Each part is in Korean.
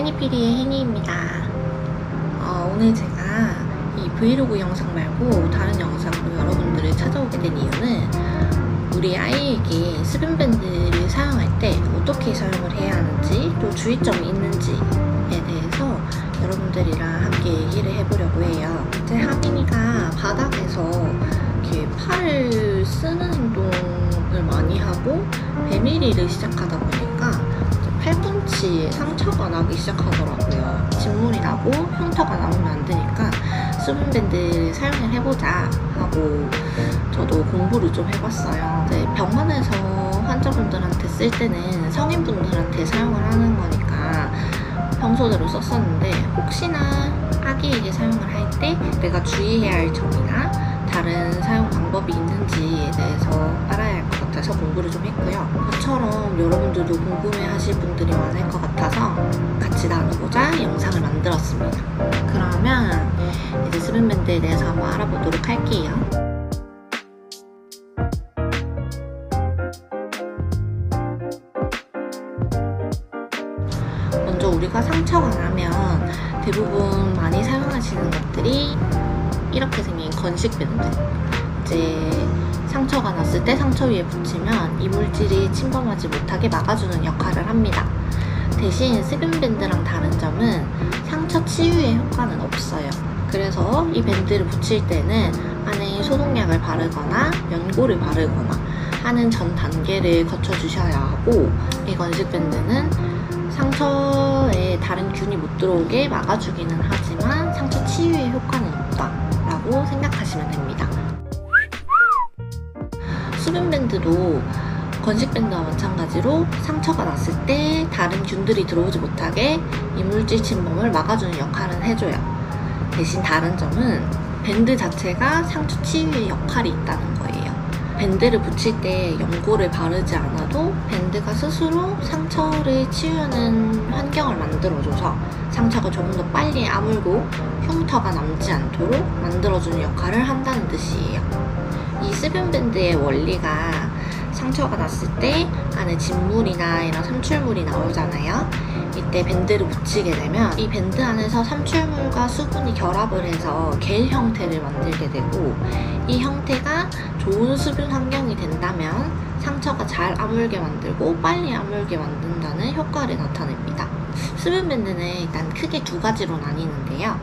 해니피디의 해니입니다. 오늘 제가 이 브이로그 영상 말고 다른 영상으로 여러분들을 찾아오게 된 이유는 우리 아이에게 수분밴드를 사용할 때 어떻게 사용을 해야 하는지 또 주의점이 있는지에 대해서 여러분들이랑 함께 얘기를 해보려고 해요. 제 하민이가 바닥에서 이렇게 팔을 쓰는 행동을 많이 하고 배밀이를 시작하다 보니까 팔꿈치에 상처가 나기 시작하더라고요. 진물이 나고 흉터가 나오면 안 되니까 수분밴드 사용을 해보자 하고 저도 공부를 좀 해봤어요. 이제 병원에서 환자분들한테 쓸 때는 성인분들한테 사용을 하는 거니까 평소대로 썼었는데 혹시나 아기에게 사용을 할 때 내가 주의해야 할 점이나 다른 사용 방법이 있는지에 대해서 알아야 할 것 같아서 공부를 좀 했고요. 저처럼 여러분들도 궁금해 하실 분들이 많을 것 같아서 같이 나누고자 영상을 만들었습니다. 그러면 이제 수분밴드에 대해서 한번 알아보도록 할게요. 먼저 우리가 상처가 나면 대부분 많이 사용하시는 것들이 이렇게 생긴 건식 밴드. 이제 상처가 났을 때 상처 위에 붙이면 이물질이 침범하지 못하게 막아주는 역할을 합니다. 대신 수분밴드랑 다른 점은 상처 치유의 효과는 없어요. 그래서 이 밴드를 붙일 때는 안에 소독약을 바르거나 연고를 바르거나 하는 전 단계를 거쳐주셔야 하고, 이 건식 밴드는 상처에 다른 균이 못 들어오게 막아주기는 하지만 상처 치유의 효과는 없다라고 생각하시면 됩니다. 수분밴드도 건식밴드와 마찬가지로 상처가 났을 때 다른 균들이 들어오지 못하게 이물질 침범을 막아주는 역할은 해줘요. 대신 다른 점은 밴드 자체가 상처 치유의 역할이 있다는 거예요. 밴드를 붙일 때 연고를 바르지 않아도 밴드가 스스로 상처를 치유하는 환경을 만들어줘서 상처가 조금 더 빨리 아물고 흉터가 남지 않도록 만들어주는 역할을 한다는 뜻이에요. 이 수분밴드의 원리가 상처가 났을 때 안에 진물이나 이런 삼출물이 나오잖아요. 이때 밴드를 붙이게 되면 이 밴드 안에서 삼출물과 수분이 결합을 해서 겔 형태를 만들게 되고, 이 형태가 좋은 수분 환경이 된다면 상처가 잘 아물게 만들고 빨리 아물게 만든다는 효과를 나타냅니다. 수분밴드는 일단 크게 두 가지로 나뉘는데요.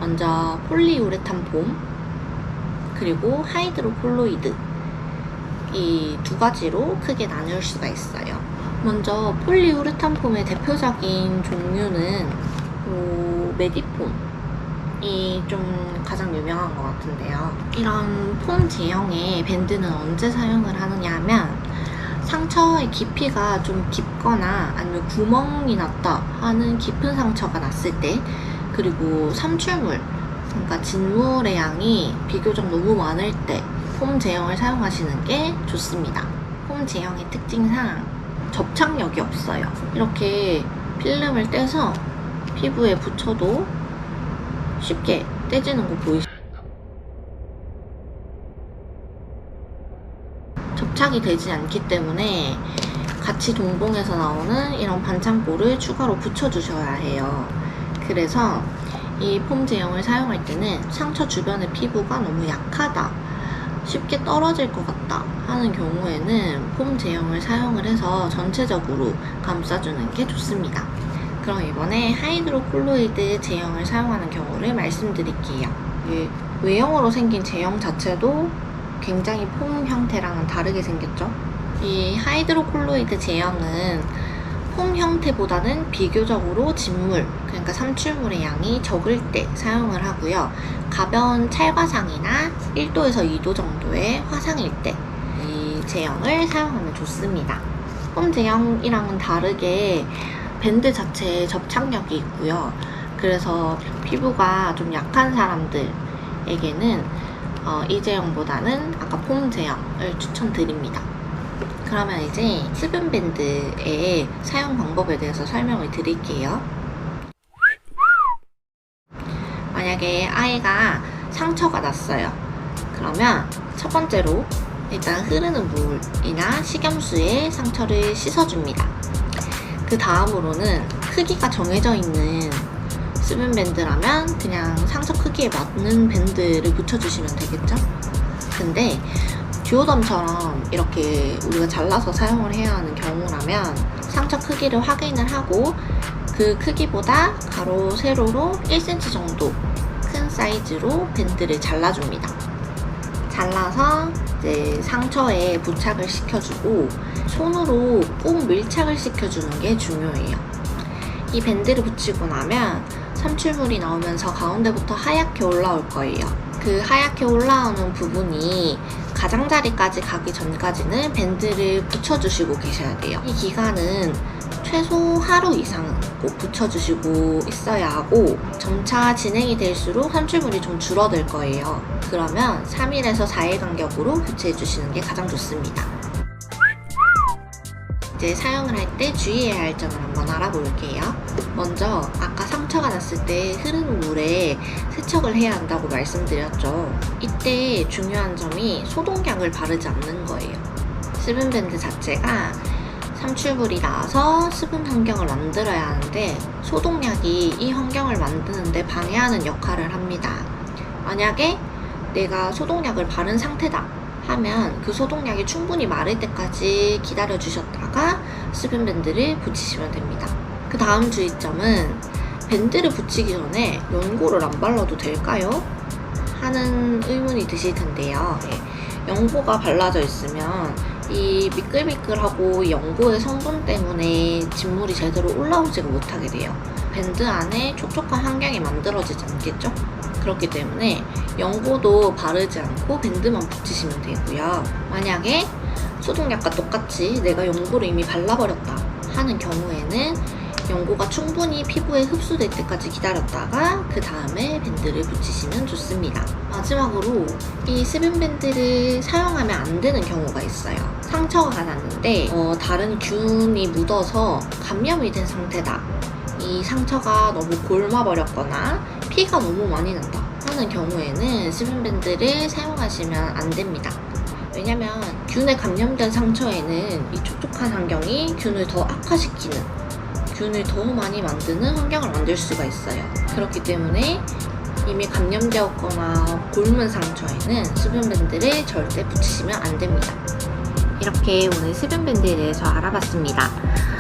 먼저 폴리우레탄 폼 그리고 하이드로콜로이드, 이 두 가지로 크게 나눌 수가 있어요. 먼저 폴리우레탄 폼의 대표적인 종류는 메디폼이 좀 가장 유명한 것 같은데요. 이런 폼 제형의 밴드는 언제 사용을 하느냐 하면 상처의 깊이가 좀 깊거나 아니면 구멍이 났다 하는 깊은 상처가 났을 때, 그리고 삼출물, 그러니까 진물의 양이 비교적 너무 많을 때 폼 제형을 사용하시는 게 좋습니다. 폼 제형의 특징상 접착력이 없어요. 이렇게 필름을 떼서 피부에 붙여도 쉽게 떼지는 거 보이시죠? 접착이 되지 않기 때문에 같이 동봉해서 나오는 이런 반창고를 추가로 붙여주셔야 해요. 그래서 이 폼 제형을 사용할 때는 상처 주변의 피부가 너무 약하다, 쉽게 떨어질 것 같다 하는 경우에는 폼 제형을 사용을 해서 전체적으로 감싸주는 게 좋습니다. 그럼 이번에 하이드로콜로이드 제형을 사용하는 경우를 말씀드릴게요. 외형으로 생긴 제형 자체도 굉장히 폼 형태랑은 다르게 생겼죠. 이 하이드로콜로이드 제형은 폼 형태보다는 비교적으로 진물, 그러니까 삼출물의 양이 적을 때 사용을 하고요. 가벼운 찰과상이나 1도에서 2도 정도의 화상일 때 이 제형을 사용하면 좋습니다. 폼 제형이랑은 다르게 밴드 자체에 접착력이 있고요. 그래서 피부가 좀 약한 사람들에게는 이 제형보다는 아까 폼 제형을 추천드립니다. 그러면 이제 수분밴드의 사용 방법에 대해서 설명을 드릴게요. 만약에 아이가 상처가 났어요. 그러면 첫 번째로 일단 흐르는 물이나 식염수에 상처를 씻어줍니다. 그 다음으로는 크기가 정해져 있는 스분밴드라면 그냥 상처 크기에 맞는 밴드를 붙여주시면 되겠죠? 근데 듀오덤처럼 이렇게 우리가 잘라서 사용을 해야 하는 경우라면 상처 크기를 확인을 하고 그 크기보다 가로, 세로로 1cm 정도 큰 사이즈로 밴드를 잘라줍니다. 잘라서 이제 상처에 부착을 시켜주고 손으로 꾹 밀착을 시켜주는 게 중요해요. 이 밴드를 붙이고 나면 삼출물이 나오면서 가운데부터 하얗게 올라올 거예요. 그 하얗게 올라오는 부분이 가장자리까지 가기 전까지는 밴드를 붙여주시고 계셔야 돼요. 이 기간은 최소 하루 이상은 꼭 붙여주시고 있어야 하고 점차 진행이 될수록 삼출물이 좀 줄어들 거예요. 그러면 3일에서 4일 간격으로 교체해주시는 게 가장 좋습니다. 이제 사용을 할 때 주의해야 할 점을 한번 알아볼게요. 먼저 아까 상처가 났을 때 흐르는 물에 세척을 해야 한다고 말씀드렸죠. 이때 중요한 점이 소독약을 바르지 않는 거예요. 스분밴드 자체가 삼출물이 나와서 스분 환경을 만들어야 하는데 소독약이 이 환경을 만드는데 방해하는 역할을 합니다. 만약에 내가 소독약을 바른 상태다 하면 그 소독약이 충분히 마를 때까지 기다려 주셨다가 스분밴드를 붙이시면 됩니다. 그 다음 주의점은 밴드를 붙이기 전에 연고를 안 발라도 될까요? 하는 의문이 드실 텐데요. 연고가 발라져 있으면 이 미끌미끌하고 연고의 성분 때문에 진물이 제대로 올라오지가 못하게 돼요. 밴드 안에 촉촉한 환경이 만들어지지 않겠죠? 그렇기 때문에 연고도 바르지 않고 밴드만 붙이시면 되고요. 만약에 소독약과 똑같이 내가 연고를 이미 발라버렸다 하는 경우에는 연고가 충분히 피부에 흡수될 때까지 기다렸다가 그 다음에 밴드를 붙이시면 좋습니다. 마지막으로 이 스분밴드를 사용하면 안 되는 경우가 있어요. 상처가 났는데 다른 균이 묻어서 감염이 된 상태다. 이 상처가 너무 곪아버렸거나 피가 너무 많이 난다 하는 경우에는 스분밴드를 사용하시면 안 됩니다. 왜냐면 균에 감염된 상처에는 이 촉촉한 환경이 균을 더 악화시키는, 균을 더 많이 만드는 환경을 만들 수가 있어요. 그렇기 때문에 이미 감염되었거나 곪은 상처에는 스분밴드를 절대 붙이시면 안 됩니다. 이렇게 오늘 스분밴드에 대해서 알아봤습니다.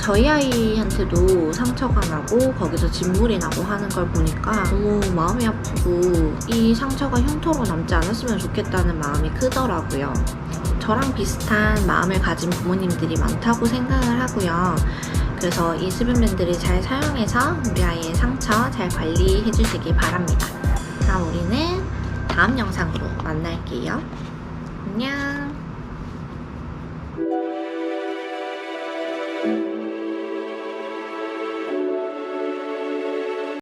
저희 아이한테도 상처가 나고 거기서 진물이 나고 하는 걸 보니까 너무 마음이 아프고 이 상처가 흉터로 남지 않았으면 좋겠다는 마음이 크더라고요. 저랑 비슷한 마음을 가진 부모님들이 많다고 생각을 하고요. 그래서 이 스분밴드를 잘 사용해서 우리 아이의 상처 잘 관리해 주시기 바랍니다. 그럼 우리는 다음 영상으로 만날게요. 안녕.